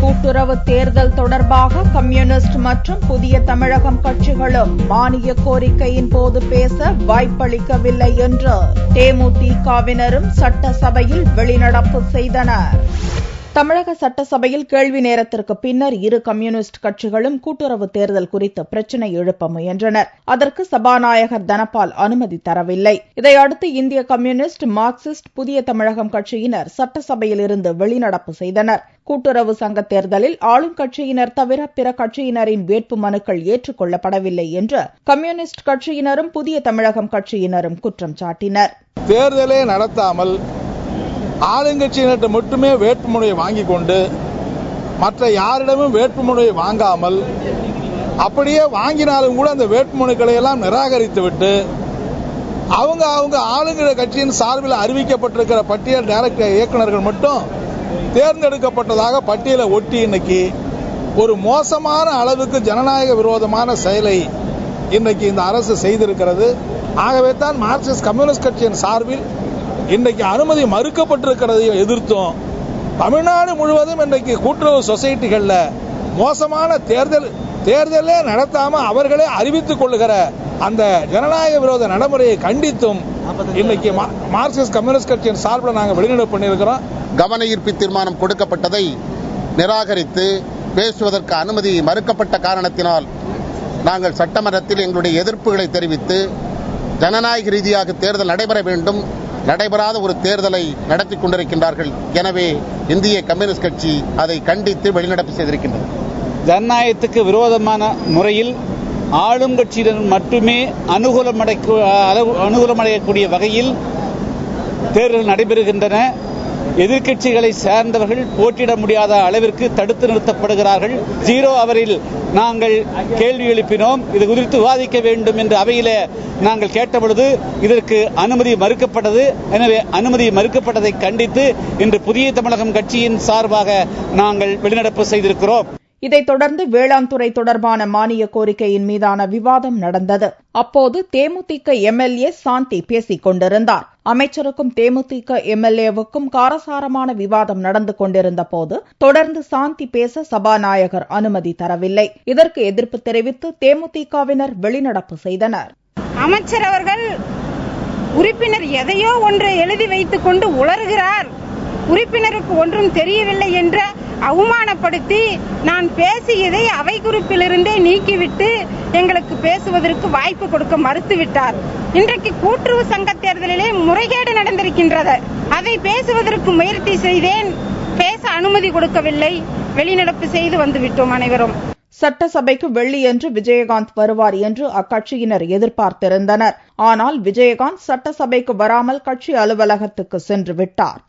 கூட்டுறவு தேர்தல் தொடர்பாக கம்யூனிஸ்ட் மற்றும் புதிய தமிழகம் கட்சிகளும் மானிய கோரிக்கையின் போது பேச வாய்ப்பளிக்கவில்லை என்று தேமுதிகவினரும் சட்டசபையில் வெளிநடப்பு செய்தனர். தமிழக சட்டசபையில் கேள்வி நேரத்திற்கு பின்னர் இரு கம்யூனிஸ்ட் கட்சிகளும் கூட்டுறவு தேர்தல் குறித்து பிரச்சினை எழுப்ப முயன்றனர். அதற்கு சபாநாயகர் தனபால் அனுமதி தரவில்லை. இதையடுத்து இந்திய கம்யூனிஸ்ட், மார்க்சிஸ்ட், புதிய தமிழகம் கட்சியினர் சட்டசபையில் இருந்து வெளிநடப்பு செய்தனர். கூட்டுறவு சங்க தேர்தலில் ஆளும் கட்சியினர் தவிர பிற கட்சியினரின் வேட்பு மனுக்கள் ஏற்றுக் கொள்ளப்படவில்லை என்று கம்யூனிஸ்ட் கட்சியினரும் புதிய தமிழகம் கட்சியினரும் குற்றம் சாட்டினர். தேர்தலே நடத்தாமல் ஆளுங்கட்சியினர்கிட்ட மட்டுமே வேட்புமனுவை வாங்கிக் கொண்டு மற்ற யாரிடமும் வேட்புமனுவை வாங்காமல் அப்படியே வாங்கினாலும் கூட அந்த வேட்புமனுக்களை எல்லாம் நிராகரித்துவிட்டு அவங்க ஆளுங்கிற கட்சியின் சார்பில் அறிவிக்கப்பட்டிருக்கிற பட்டியல் டைரக்டர் இயக்குநர்கள் மட்டும் தேர்ந்தெடுக்கப்பட்டதாக பட்டியலை ஒட்டி இன்னைக்கு ஒரு மோசமான அளவுக்கு ஜனநாயக விரோதமான செயலை இன்னைக்கு இந்த அரசு செய்திருக்கிறது. ஆகவே தான் மார்க்சிஸ்ட் கம்யூனிஸ்ட் கட்சியின் சார்பில் இன்றைக்கு அனுமதி மறுக்கப்பட்டிருக்கிறதை எதிர்த்தும் தமிழ்நாடு முழுவதும் இன்றைக்கு கூட்டுறவு சொசைட்டிகள்ல மோசமான தேர்தலே நடத்தாம அவர்களே அறிவித்துக் கொள்ளுகிற அந்த ஜனநாயக விரோத நடைமுறையை கண்டித்தும் இன்னைக்கு மார்க்சிஸ்ட் கம்யூனிஸ்ட் கட்சியின் சார்பில் நாங்கள் வெளிநடப்பு பண்ணியிருக்கிறோம். கவன ஈர்ப்பு தீர்மானம் கொடுக்கப்பட்டதை நிராகரித்து பேசுவதற்கு அனுமதி மறுக்கப்பட்ட காரணத்தினால் நாங்கள் சட்டமன்றத்தில் எங்களுடைய எதிர்ப்புகளை தெரிவித்து ஜனநாயக ரீதியாக தேர்தல் நடைபெற வேண்டும், நடைபெறாத ஒரு தேர்தலை நடத்தி கொண்டிருக்கின்றார்கள். எனவே இந்திய கம்யூனிஸ்ட் கட்சி அதை கண்டித்து வெளிநடப்பு செய்திருக்கின்றது. ஜனநாயகத்துக்கு விரோதமான முறையில் ஆளும் கட்சியினர் மட்டுமே அனுகூலமடையக்கூடிய வகையில் தேர்தல் நடைபெறுகின்றன. எதிர்க்கட்சிகளை சேர்ந்தவர்கள் போட்டியிட முடியாத அளவிற்கு தடுத்து நிறுத்தப்படுகிறார்கள். 0 அவரில் நாங்கள் கேள்வி எழுப்பினோம். இது குறித்து விவாதிக்க வேண்டும் என்று அவையில நாங்கள் கேட்டபொழுது இதற்கு அனுமதி மறுக்கப்பட்டது. எனவே அனுமதி மறுக்கப்பட்டதை கண்டித்து இன்று புதிய தமிழகம் கட்சியின் சார்பாக நாங்கள் வெளிநடப்பு செய்திருக்கிறோம். இதைத் தொடர்ந்து வேளாண் துறை தொடர்பான மானிய கோரிக்கையின் மீதான விவாதம் நடந்தது. அப்போது தேமுதிக எம்எல்ஏ சாந்தி பேசிக் கொண்டிருந்தார். அமைச்சருக்கும் தேமுதிக எம்எல்ஏவுக்கும் காரசாரமான விவாதம் நடந்து கொண்டிருந்த போது தொடர்ந்து சாந்தி பேச சபாநாயகர் அனுமதி தரவில்லை. இதற்கு எதிர்ப்பு தெரிவித்து தேமுதிகவினர் வெளிநடப்பு செய்தனர். அமைச்சர் அவர்கள் உறுப்பினர் எதையோ ஒன்று எழுதி வைத்துக் கொண்டு உளறுகிறார், உறுப்பினருக்கு ஒன்றும் தெரியவில்லை என்று அவமானப்படுத்தி நான் பேசியதை அவை குறிப்பிலிருந்தே நீக்கிவிட்டு எங்களுக்கு பேசுவதற்கு வாய்ப்பு கொடுக்க மறுத்துவிட்டார். இன்றைக்கு கூட்டுறவு சங்க தேர்தலிலே முறைகேடு நடந்திருக்கின்றது. அதை பேசுவதற்கு முயற்சி செய்தேன், பேச அனுமதி கொடுக்கவில்லை. வெளிநடப்பு செய்து வந்துவிட்டோம் அனைவரும். சட்டசபைக்கு வெள்ளியன்று விஜயகாந்த் வருவார் என்று அக்கட்சியினர் எதிர்பார்த்திருந்தனர். ஆனால் விஜயகாந்த் சட்டசபைக்கு வராமல் கட்சி அலுவலகத்துக்கு சென்று விட்டார்.